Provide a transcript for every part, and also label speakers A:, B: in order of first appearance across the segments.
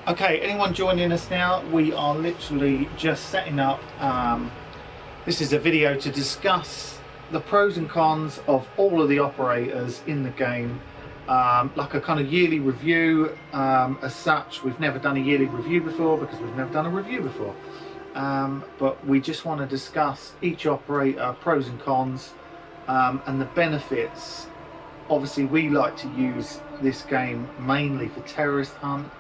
A: Okay, anyone joining us now? We are literally just setting up. This is a video to discuss the pros and cons of all of the operators in the game, like a kind of yearly review. As such, we've never done a yearly review before because we've never done a review before. But we just want to discuss each operator, pros and cons, and the benefits. Obviously, we like to use this game mainly for terrorist hunt.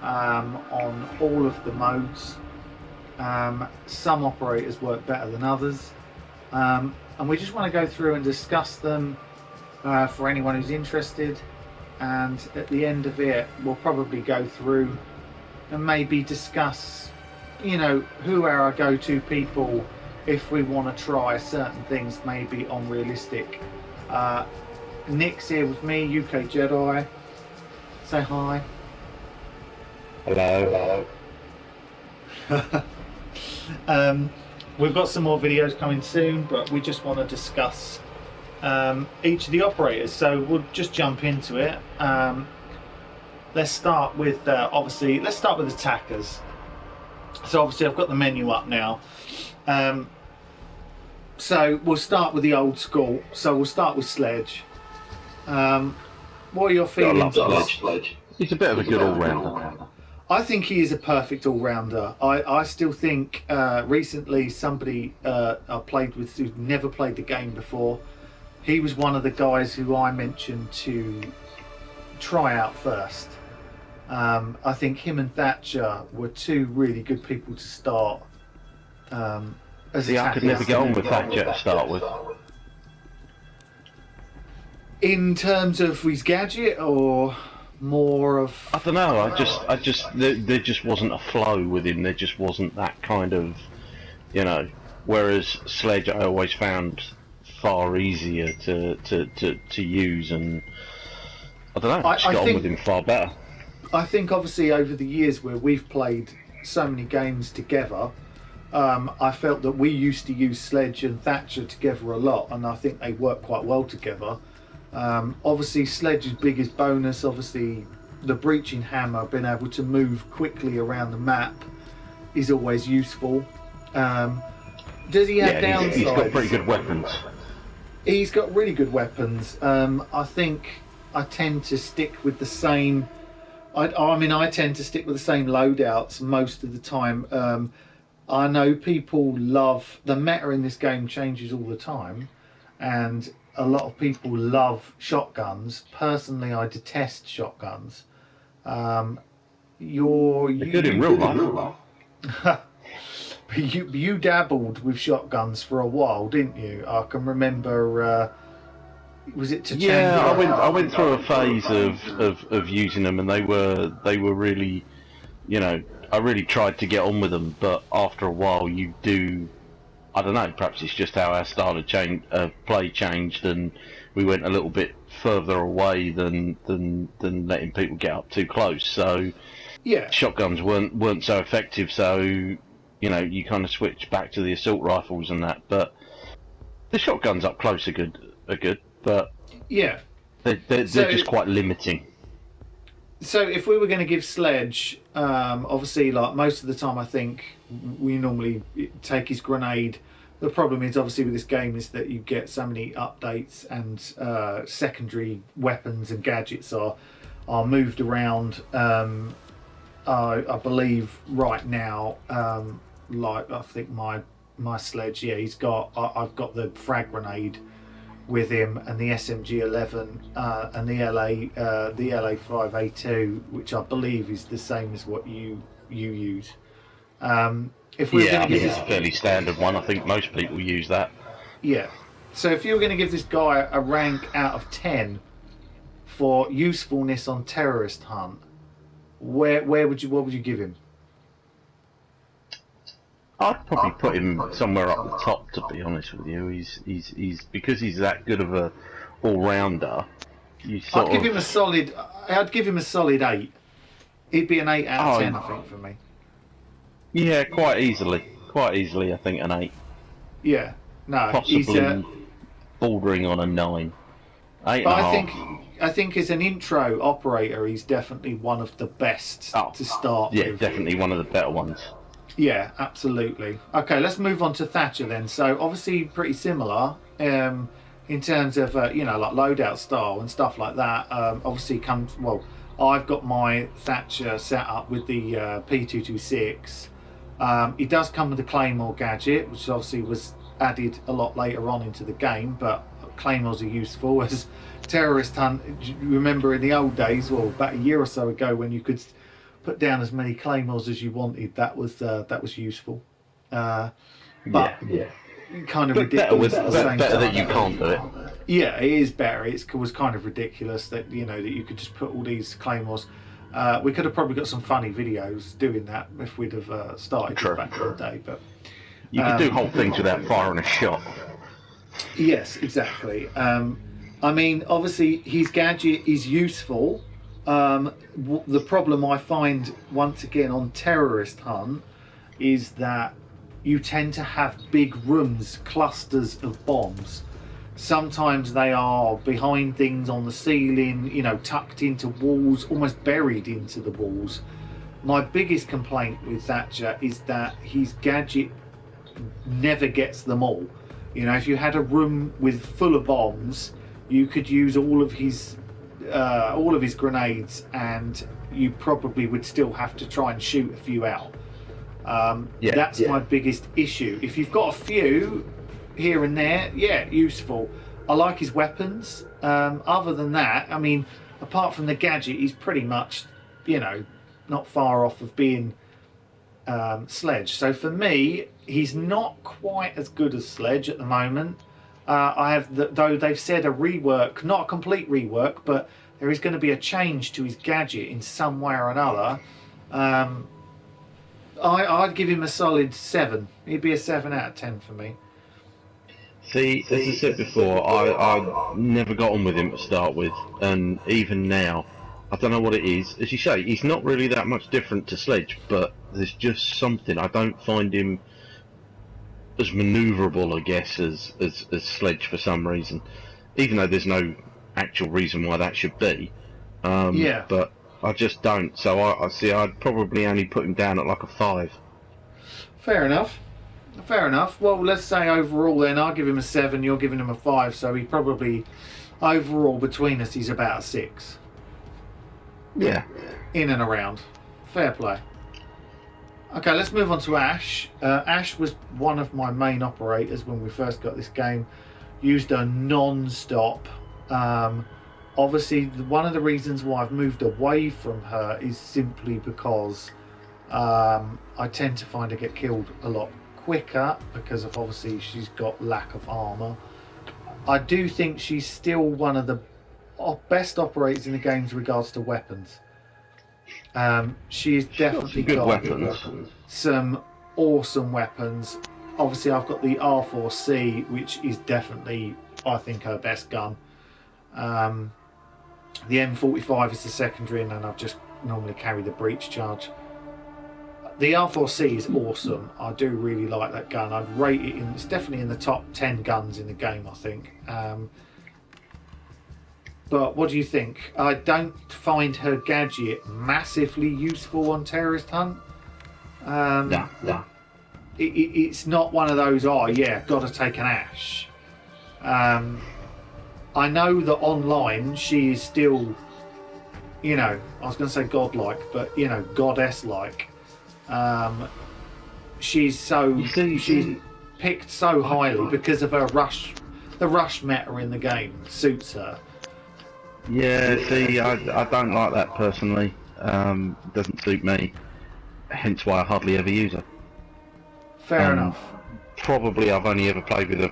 A: On all of the modes. Some operators work better than others, and we just want to go through and discuss them for anyone who's interested. And at the end of it, we'll probably go through and maybe discuss, who are our go-to people if we want to try certain things, maybe on realistic. Nick's here with me, UK Jedi. Say hi.
B: Hello.
A: We've got some more videos coming soon, but we just want to discuss each of the operators. So we'll just jump into it. Let's start with let's start with attackers. So obviously I've got the menu up now. So we'll start with the old school. So we'll start with Sledge. What are your feelings on Sledge?
B: He's a bit of a good all-rounder.
A: I think he is a perfect all-rounder. I still think recently somebody I played with who'd never played the game before, he was one of the guys who I mentioned to try out first. I think him and Thatcher were two really good people to start. As
B: I could never get on with Thatcher to start with.
A: In terms of his gadget, or more of,
B: I don't know. I just there just wasn't a flow with him. There just wasn't that kind of, Whereas Sledge, I always found far easier to use, and I don't know. I just got on with him far better.
A: I think obviously over the years where we've played so many games together, I felt that we used to use Sledge and Thatcher together a lot, and I think they work quite well together. Obviously Sledge's biggest bonus, obviously the breaching hammer, being able to move quickly around the map, is always useful. Does he have downsides?
B: He's got pretty good weapons.
A: He's got really good weapons. I think I tend to stick with the same. I tend to stick with the same loadouts most of the time. I know people love the meta in this game, changes all the time, and a lot of people love shotguns. Personally, I detest shotguns. They're
B: good in real life.
A: You dabbled with shotguns for a while, didn't you? I can remember. Was it to?
B: Yeah, I went through a phase of using them, and they were really, I really tried to get on with them, but after a while, you do. I don't know. Perhaps it's just how our style of play changed, and we went a little bit further away than letting people get up too close. So
A: yeah,
B: shotguns weren't so effective. So you kind of switched back to the assault rifles and that. But the shotguns up close are good, but
A: yeah,
B: they're just quite limiting.
A: So if we were going to give Sledge, obviously, like most of the time, I think we normally take his grenade. The problem is, obviously, with this game is that you get so many updates, and secondary weapons and gadgets are moved around. I believe right now, like I think my Sledge, yeah, I've got the frag grenade with him, and the SMG-11 and the LA5A2, which I believe is the same as what you use. If we're
B: I think it's a fairly standard one. I think most people use that.
A: Yeah. So if you were going to give this guy a rank out of 10 for usefulness on terrorist hunt, what would you give him?
B: I'd probably put him somewhere up the top, to be honest with you. He's because he's that good of a all-rounder. I'd give him a solid 8. He'd be an 8 out of 10, I think, for me. Yeah, quite easily. I think an 8.
A: Yeah, no,
B: possibly bordering on a 9. 8 and
A: But
B: a
A: I think
B: half.
A: I think as an intro operator, he's definitely one of the best
B: Oh,
A: to start
B: yeah,
A: with.
B: definitely one of the better ones.
A: Yeah, absolutely. Okay, let's move on to Thatcher then. So obviously pretty similar in terms of like loadout style and stuff like that. Obviously comes well. I've got my Thatcher set up with the P226. It does come with the Claymore gadget, which obviously was added a lot later on into the game, but Claymores are useful as terrorist hunt. Remember in the old days, well, about a year or so ago, when you could put down as many Claymores as you wanted, that was useful. But
B: Yeah.
A: kind of
B: But better
A: ridiculous
B: with
A: at the same
B: better that
A: time.
B: you can't do it.
A: Yeah, it is better. It was kind of ridiculous that that you could just put all these Claymores. We could have probably got some funny videos doing that if we'd have started
B: True.
A: back in the day. But
B: You could do whole things without firing a shot.
A: yes, exactly. I mean, obviously, his gadget is useful. The problem I find once again on terrorist hunt is that you tend to have big rooms, clusters of bombs. Sometimes they are behind things on the ceiling, tucked into walls, almost buried into the walls. My biggest complaint with Thatcher is that his gadget never gets them all. If you had a room with full of bombs, you could use all of his grenades, and you probably would still have to try and shoot a few out. That's my biggest issue. If you've got a few here and there, yeah, useful. I like his weapons. Other than that, I mean, apart from the gadget, he's pretty much, not far off of being Sledge. So for me, he's not quite as good as Sledge at the moment. Though they've said a rework, not a complete rework, but there is going to be a change to his gadget in some way or another. I'd give him a solid 7. He'd be a 7 out of 10 for me.
B: See, as I said before, I never got on with him to start with, and even now, I don't know what it is. As you say, he's not really that much different to Sledge, but there's just something. I don't find him as manoeuvrable, I guess, as Sledge for some reason, even though there's no actual reason why that should be. But I just don't. So I see. I'd probably only put him down at like a 5.
A: Fair enough. Well, let's say overall then, I'll give him a 7, you're giving him a 5, so he probably, overall between us, he's about a 6.
B: Yeah.
A: In and around. Fair play. Okay, let's move on to Ash. Ash was one of my main operators when we first got this game. Used her non-stop. Obviously, one of the reasons why I've moved away from her is simply because I tend to find her get killed a lot quicker because of obviously she's got lack of armor. I do think she's still one of the best operators in the game with regards to weapons. She's definitely got
B: weapons.
A: Some awesome weapons. Obviously, I've got the R4C, which is definitely, I think, her best gun. The M45 is the secondary, and then I've just normally carry the breach charge. The R4C is awesome. I do really like that gun. I'd rate it in. It's definitely in the top 10 guns in the game, I think. But what do you think? I don't find her gadget massively useful on terrorist hunt.
B: No.
A: It's not one of those. Oh yeah, got to take an Ash. I know that online she is still, I was going to say godlike, but goddess-like. She's picked so highly because of her rush. The rush meta in the game suits her.
B: Yeah, see, I don't like that personally. Doesn't suit me. Hence why I hardly ever use her.
A: Fair enough.
B: Probably I've only ever played with her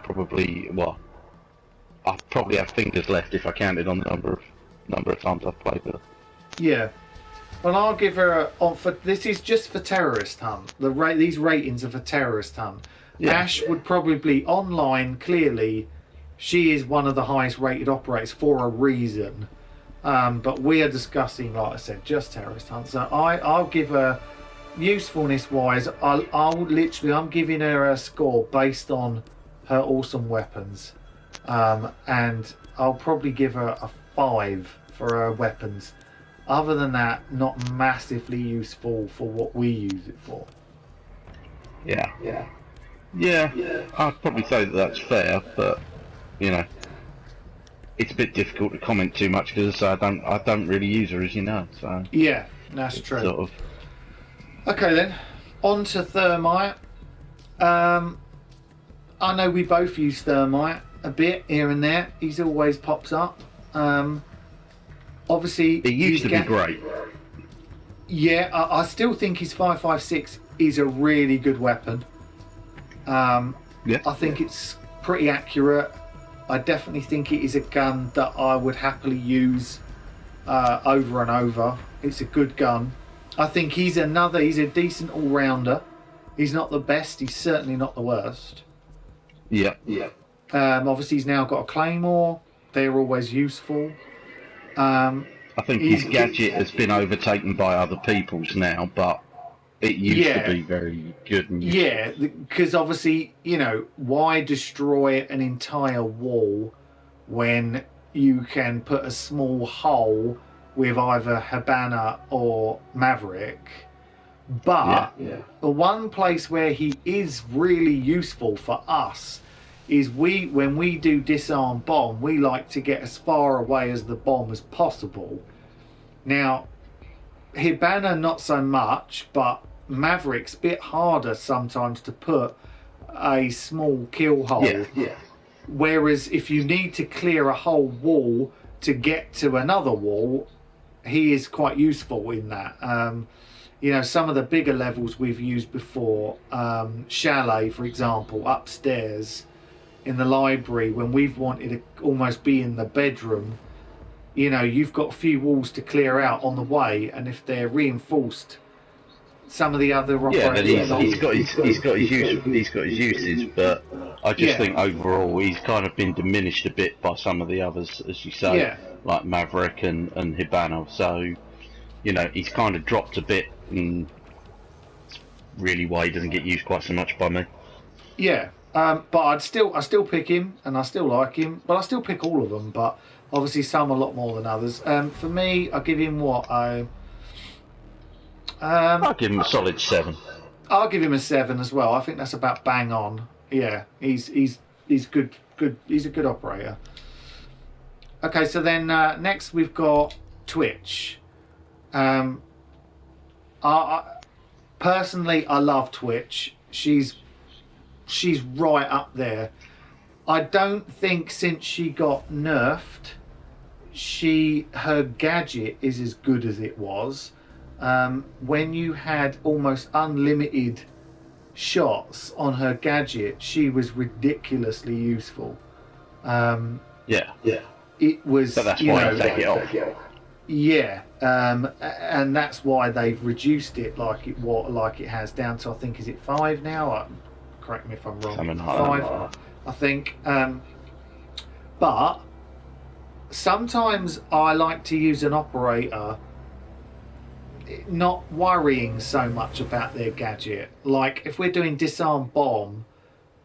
B: I probably have fingers left if I counted on the number of times I've played with her.
A: Yeah. Well, I'll give her this is just for terrorist hunt. These ratings are for terrorist hunt. Yeah. Ash would probably online clearly. She is one of the highest rated operators for a reason. But we are discussing, like I said, just terrorist hunt. So I'll give her usefulness wise. I'm giving her a score based on her awesome weapons. and I'll probably give her a 5 for her weapons. Other than that, not massively useful for what we use it for.
B: Yeah. I'd probably say that that's fair, but you know, it's a bit difficult to comment too much because I don't really use her, as you know. So
A: Yeah, that's true.
B: Sort of.
A: Okay then, on to Thermite. I know we both use Thermite a bit here and there. He's always pops up. Obviously,
B: It used to be great.
A: Yeah, I still think his 5.56 is a really good weapon. I think it's pretty accurate. I definitely think it is a gun that I would happily use over and over. It's a good gun. I think he's a decent all-rounder. He's not the best, he's certainly not the worst.
B: Yeah.
A: Obviously he's now got a claymore. They're always useful.
B: I think his gadget has been overtaken by other people's now, but it used to be very good and useful.
A: Yeah, because obviously, you know, why destroy an entire wall when you can put a small hole with either Habana or Maverick? But the one place where he is really useful for us is when we do disarm bomb, we like to get as far away as the bomb as possible. Now, Hibana not so much, but Maverick's a bit harder sometimes to put a small kill hole. Whereas if you need to clear a whole wall to get to another wall, he is quite useful in that. You know, some of the bigger levels we've used before, Chalet, for example, upstairs in the library, when we've wanted to almost be in the bedroom, you know, you've got a few walls to clear out on the way, and if they're reinforced, some of the other operators...
B: he's got his uses, but I just think overall he's kind of been diminished a bit by some of the others, as you say, like Maverick and Hibana. So, you know, he's kind of dropped a bit, and it's really why he doesn't get used quite so much by me.
A: Yeah, but I still pick him, and I still like him, but I still pick all of them, but obviously some a lot more than others. For me, I give him what? I'll
B: give him a solid 7.
A: I'll give him a 7 as well. I think that's about bang on. Yeah, he's good. He's a good operator. Okay, so then next we've got Twitch. Personally, I love Twitch. She's right up there. I don't think since she got nerfed, her gadget is as good as it was. When you had almost unlimited shots on her gadget, she was ridiculously useful. It was.
B: But that's why I take it off.
A: Yeah, and that's why they've reduced it like it has down to, I think, is it 5 now? Correct me if I'm wrong. 5, I think. But sometimes I like to use an operator not worrying so much about their gadget. Like if we're doing disarm bomb,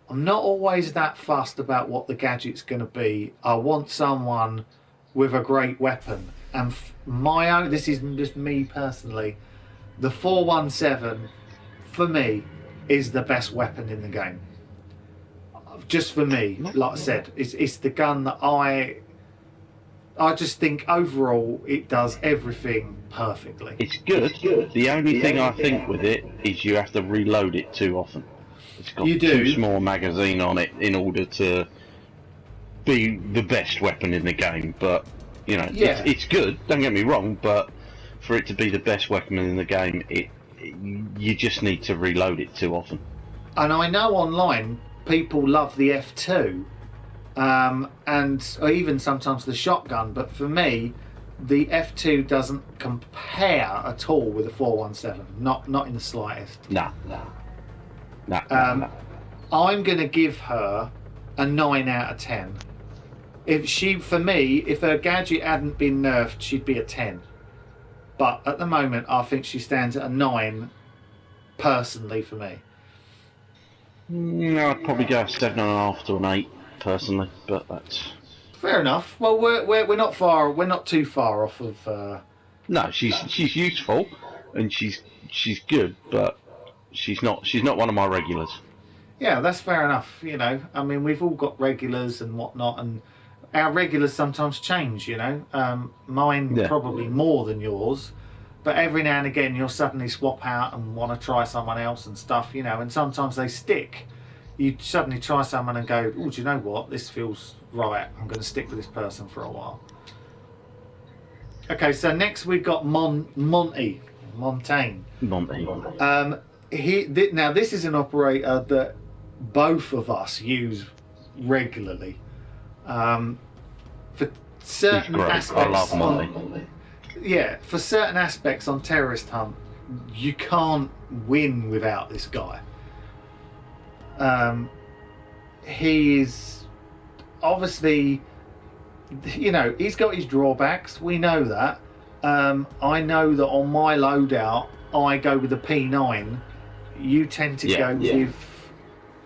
A: I'm not always that fussed about what the gadget's going to be. I want someone with a great weapon. And my own, this is just me personally, the 417 for me is the best weapon in the game. Just for me, like I said, it's the gun that I just think overall it does everything perfectly.
B: It's good. The only thing I think with it is you have to reload it too often. It's got too small a magazine on it in order to be the best weapon in the game. But you know, it's good. Don't get me wrong, but for it to be the best weapon in the game, you just need to reload it too often.
A: And I know online people love the F2, or even sometimes the shotgun. But for me, the F2 doesn't compare at all with the 417. Not in the slightest.
B: No.
A: I'm going to give her a 9 out of 10. If her gadget hadn't been nerfed, she'd be a 10. But at the moment, I think she stands at a 9, personally, for me.
B: No, I'd probably go 7.5 to an 8. personally, but that's
A: fair enough. Well, we're not far. We're not too far off of.
B: no. She's useful, and she's good, but she's not one of my regulars.
A: Yeah, that's fair enough. You know, I mean, we've all got regulars and whatnot, and our regulars sometimes change. You know, mine
B: Yeah.
A: probably more than yours, but every now and again you'll suddenly swap out and want to try someone else and stuff. You know, and sometimes they stick. You suddenly try someone and go, oh, do you know what? This feels right. I'm going to stick with this person for a while. Okay, so next we've got Montaigne.
B: Monty.
A: Now this is an operator that both of us use regularly. For certain aspects,
B: I love Monty.
A: Yeah, for certain aspects on Terrorist Hunt, you can't win without this guy. He is obviously, you know, he's got his drawbacks. We know that. I know that on my loadout, I go with the P9. You tend to go with.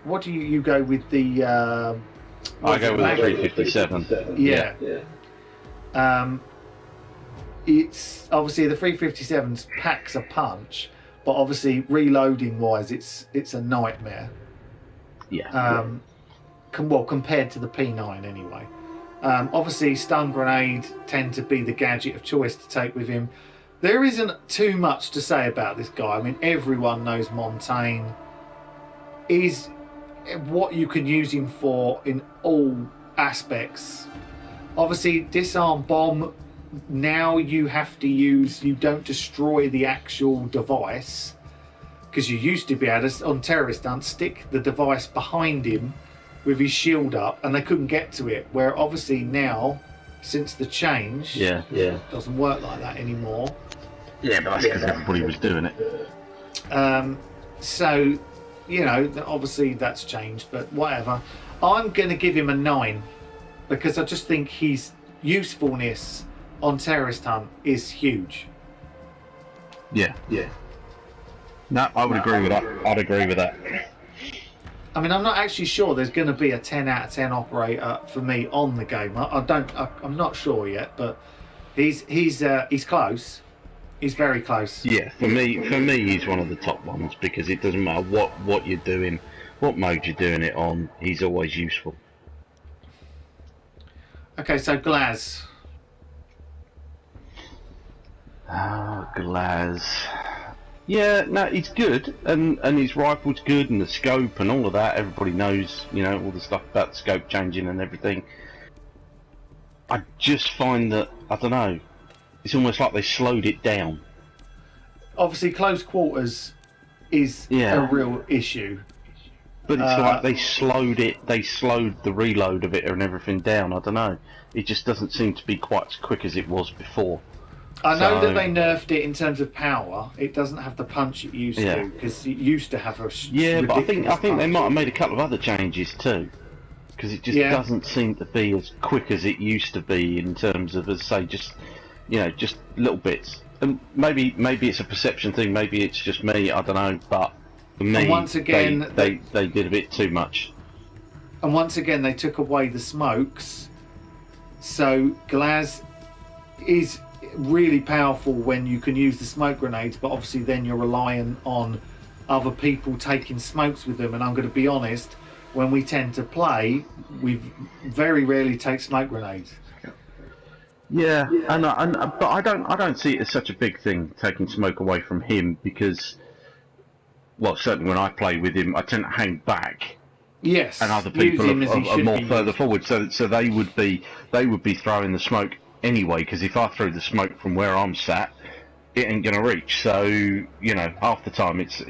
A: What do you go with the?
B: I go with the 357.
A: Yeah. It's obviously the 357s packs a punch, but obviously reloading wise, it's a nightmare.
B: Yeah.
A: Compared to the P9 anyway. Obviously, stun grenade tend to be the gadget of choice to take with him. There isn't too much to say about this guy. I mean, everyone knows Montaigne is what you can use him for in all aspects. Obviously, disarm bomb. Now you have to use. You don't destroy the actual device, because you used to be able to, on Terrorist Hunt, stick the device behind him with his shield up and they couldn't get to it, where obviously now, since the change, it doesn't work like that anymore.
B: Yeah, but that's because everybody was doing it.
A: So, you know, obviously that's changed, but whatever. I'm going to give him a 9 because I just think his usefulness on Terrorist Hunt is huge.
B: Yeah. No, I would agree with that. I'd agree with that.
A: I mean, I'm not actually sure there's going to be a 10 out of 10 operator for me on the game. I'm not sure yet, but he's close. He's very close.
B: Yeah, for me, he's one of the top ones because it doesn't matter what you're doing, what mode you're doing it on. He's always useful.
A: Okay, so Glaz.
B: Oh, Glaz. Yeah, no, he's good, and his rifle's good, and the scope and all of that. Everybody knows, you know, all the stuff about the scope changing and everything. I just find that, I don't know, it's almost like they slowed it down.
A: Obviously, close quarters is a real issue.
B: But it's like they slowed the reload of it and everything down. I don't know. It just doesn't seem to be quite as quick as it was before.
A: I know that they nerfed it in terms of power. It doesn't have the punch it used to, because it used to have a
B: but I think they might have made a couple of other changes too, because it just doesn't seem to be as quick as it used to be in terms of, as say, just little bits. And maybe it's a perception thing. Maybe it's just me. I don't know. But for me,
A: and once again,
B: they did a bit too much.
A: And once again, they took away the smokes. So Glaz is really powerful when you can use the smoke grenades, but obviously then you're relying on other people taking smokes with them. And I'm going to be honest, when we tend to play, we very rarely take smoke grenades.
B: Yeah, but I don't see it as such a big thing taking smoke away from him, because, well, certainly when I play with him, I tend to hang back.
A: Yes,
B: and other people are more further forward, so they would be throwing the smoke anyway, because if I throw the smoke from where I'm sat, it ain't gonna reach. So, you know, half the time it's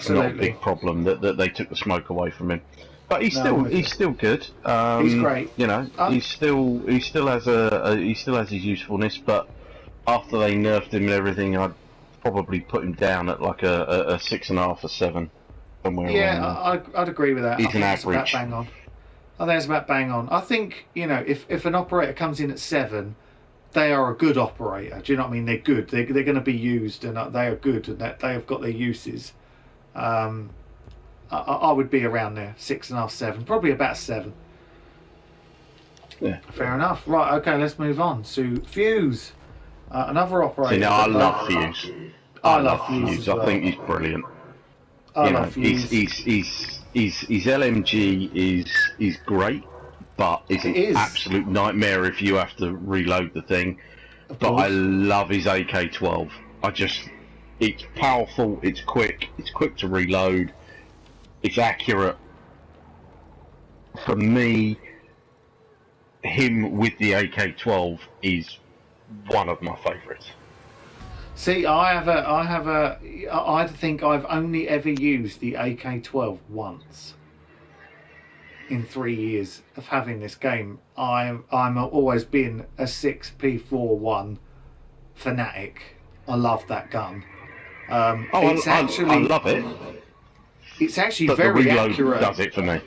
B: not a big problem that they took the smoke away from him. But he's still good.
A: He's great.
B: You know, he still has his usefulness. But after they nerfed him and everything, I'd probably put him down at like a 6.5 or 7. Somewhere around there.
A: I'd agree with that.
B: He's an average.
A: I think it's about bang on. I think, you know, if an operator comes in at 7, they are a good operator. Do you know what I mean? They're good. They're going to be used, and they are good, and that they have got their uses. I would be around there, 6.5, 7, probably about 7.
B: Yeah.
A: Fair enough. Right, okay, let's move on to Fuse, another operator.
B: See, now I love Fuse.
A: I love Fuse as well.
B: I think he's brilliant.
A: I love Fuse.
B: His LMG is great, but it's an absolute nightmare if you have to reload the thing. But I love his AK-12. It's powerful, it's quick to reload, it's accurate. For me, him with the AK-12 is one of my favourites.
A: See, I think I've only ever used the AK-12 once in 3 years of having this game. I'm always been a 6P41 fanatic. I love that gun.
B: I love it.
A: It's actually
B: but
A: very
B: the reload
A: accurate.
B: Does it for me?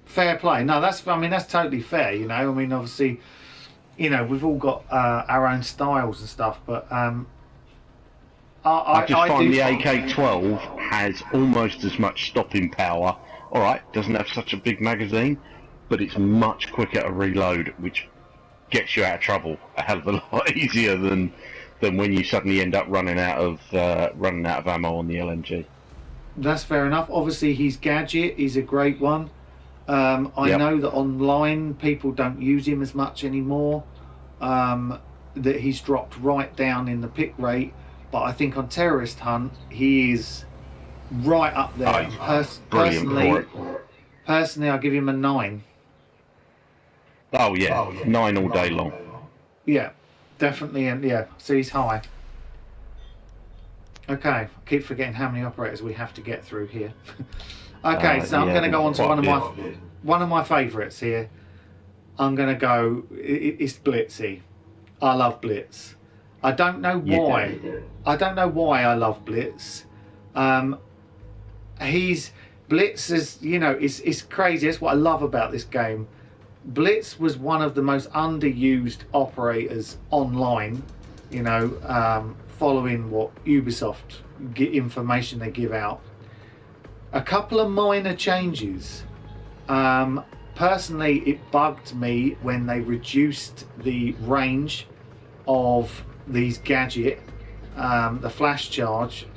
A: Fair play. No, that's totally fair. You know, I mean, obviously, you know, we've all got our own styles and stuff, but
B: I find the AK-12 has almost as much stopping power. All right, doesn't have such a big magazine, but it's much quicker to reload, which gets you out of trouble a hell of a lot easier than when you suddenly end up running out of ammo on the LMG.
A: That's fair enough. Obviously, his gadget is a great one. I know that online people don't use him as much anymore. That he's dropped right down in the pick rate, but I think on Terrorist Hunt he is right up there. Personally, I'll give him a 9.
B: Oh yeah, 9 all day long.
A: Yeah, definitely, and yeah, so he's high. Okay, I keep forgetting how many operators we have to get through here. Okay, so I'm going to go on to one of my favourites here. I'm going to go. It's Blitzy. I love Blitz. I don't know why. I don't know why I love Blitz. Blitz is, you know, it's crazy. That's what I love about this game. Blitz was one of the most underused operators online. You know, following what Ubisoft information they give out. A couple of minor changes. Personally, it bugged me when they reduced the range of these gadget, the flash charge.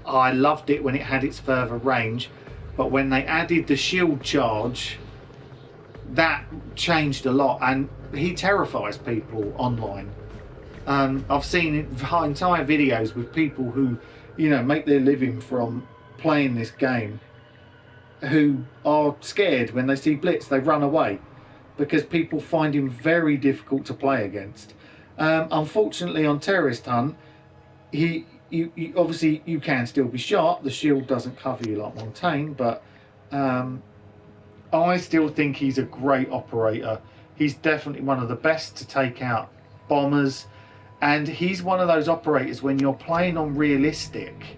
A: I loved it when it had its further range, but when they added the shield charge, that changed a lot, and he terrifies people online. I've seen entire videos with people who, you know, make their living from playing this game, who are scared when they see Blitz. They run away because people find him very difficult to play against. Unfortunately, on Terrorist Hunt, you obviously you can still be shot. The shield doesn't cover you like Montaigne, but I still think he's a great operator. He's definitely one of the best to take out bombers, and he's one of those operators when you're playing on realistic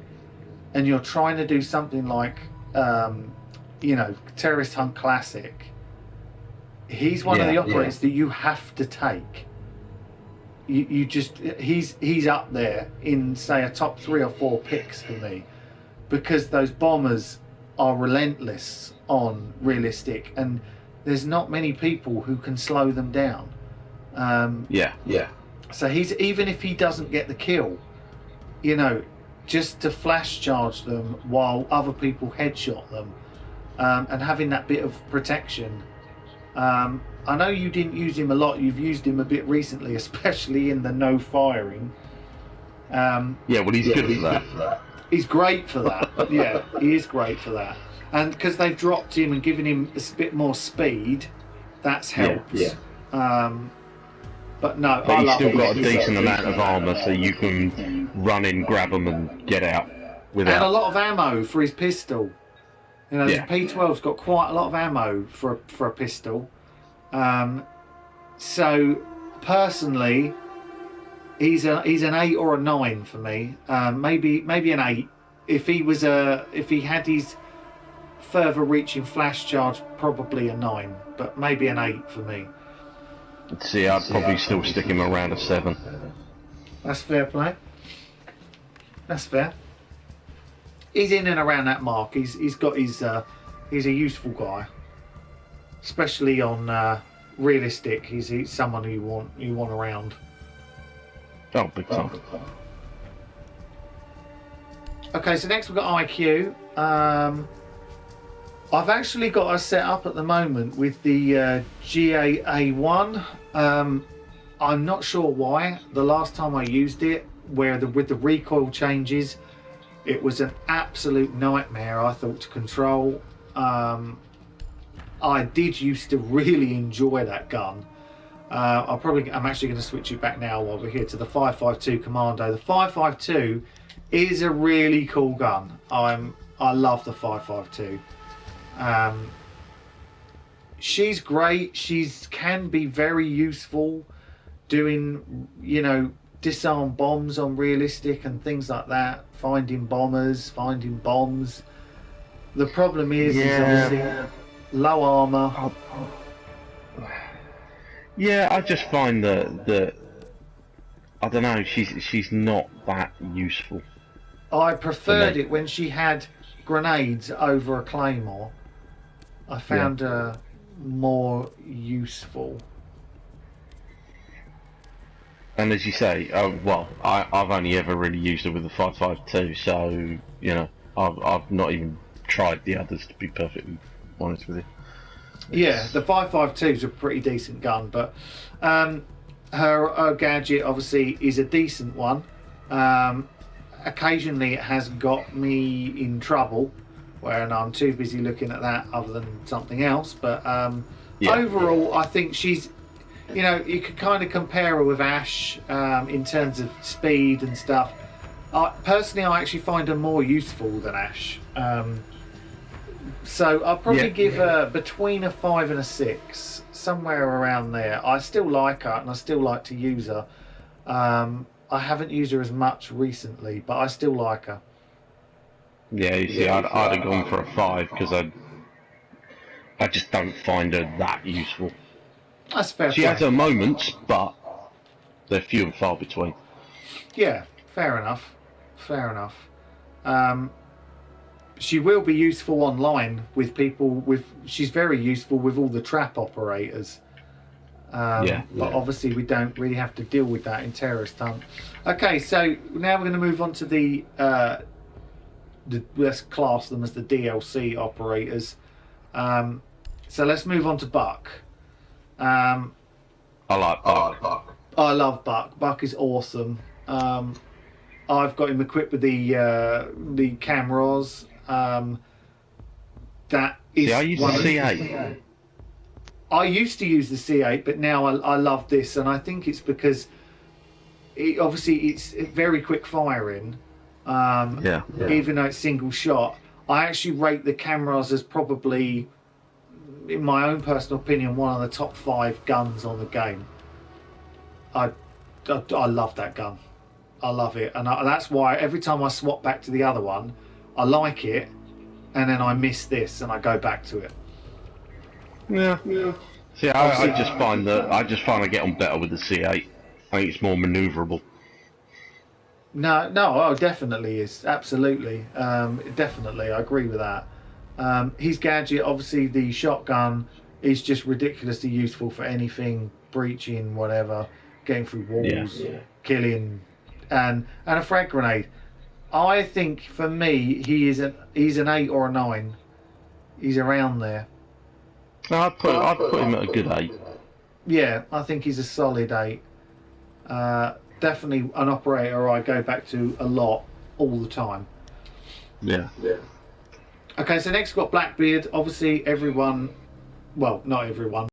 A: and you're trying to do something like you know, Terrorist Hunt Classic. He's one of the operators that you have to take. You just he's up there in, say, a top 3 or 4 picks for me, because those bombers are relentless on realistic, and there's not many people who can slow them down. So he's, even if he doesn't get the kill, you know, just to flash charge them while other people headshot them, and having that bit of protection. I know you didn't use him a lot. You've used him a bit recently, especially in the no firing.
B: Well, he's good for that.
A: He's great for that. Yeah, he is great for that. And because they've dropped him and given him a bit more speed, that's helped. But no,
B: but he's still got a decent amount of armour, so you can run in, grab him, and get out without.
A: And a lot of ammo for his pistol. You know, the P12's got quite a lot of ammo for a pistol. So personally, he's an 8 or a 9 for me. Maybe an 8 if he had his further reaching flash charge, probably a 9, but maybe an 8 for me.
B: See, I'd probably still stick him around a 7.
A: That's fair play. That's fair. he's in and around that mark. He's got his he's a useful guy, especially on realistic. He's someone who you want around.
B: Oh, big time.
A: Okay, so next we've got IQ. I've actually got her set up at the moment with the GAA1. I'm not sure why. The last time I used it, with the recoil changes, it was an absolute nightmare, I thought, to control. I did used to really enjoy that gun. I'm actually going to switch it back now while we're here to the 5.52 Commando. The 5.52 is a really cool gun. I love the 5.52. She's great. Can be very useful doing, disarm bombs on realistic and things like that. Finding bombers, finding bombs. The problem is obviously low armor.
B: Yeah, I just find that I don't know. She's not that useful.
A: I preferred it when she had grenades over a claymore. I found her more useful.
B: And as you say, I've only ever really used her with the 5.52, so I've not even tried the others, to be perfectly honest with you.
A: Yeah, the 5.52 is a pretty decent gun, but her gadget obviously is a decent one. Occasionally it has got me in trouble when I'm too busy looking at that other than something else, but overall I think she's, you could kind of compare her with Ash in terms of speed and stuff. Personally, I actually find her more useful than Ash. So I'll probably give her between a 5 and a 6, somewhere around there. I still like her and I still like to use her. I haven't used her as much recently, but I still like her.
B: Yeah, you see, I'd have gone for a 5 because I just don't find her that useful.
A: That's fair.
B: She has her moments, but they're few and far between.
A: Yeah, fair enough. Fair enough. She will be useful online with people. She's very useful with all the trap operators. But obviously we don't really have to deal with that in Terrorist Hunt. Okay, so now we're going to move on to let's class them as the DLC operators. So let's move on to Buck.
B: I like Buck.
A: I love Buck. Buck is awesome. I've got him equipped with the cameras. That is.
B: See, I use the C8.
A: I used to use the C8, but now I love this, and I think it's because obviously it's very quick firing. Even though it's single shot, I actually rate the cameras as probably, in my own personal opinion, one of the top 5 guns on the game. I love that gun. I love it, and that's why every time I swap back to the other one, I like it, and then I miss this, and I go back to it.
B: Yeah. See, I just find I get on better with the C8. I think it's more manoeuvrable.
A: No, definitely is, absolutely, definitely, I agree with that. His gadget, obviously, the shotgun, is just ridiculously useful for anything, breaching, whatever, getting through walls, killing, and a frag grenade. I think for me, he's an 8 or a 9. He's around there.
B: I'd put him at a good 8.
A: Yeah, I think he's a solid 8. Definitely an operator I go back to a lot, all the time.
B: Yeah.
A: Okay, so next we've got Blackbeard. Obviously, everyone, well, not everyone.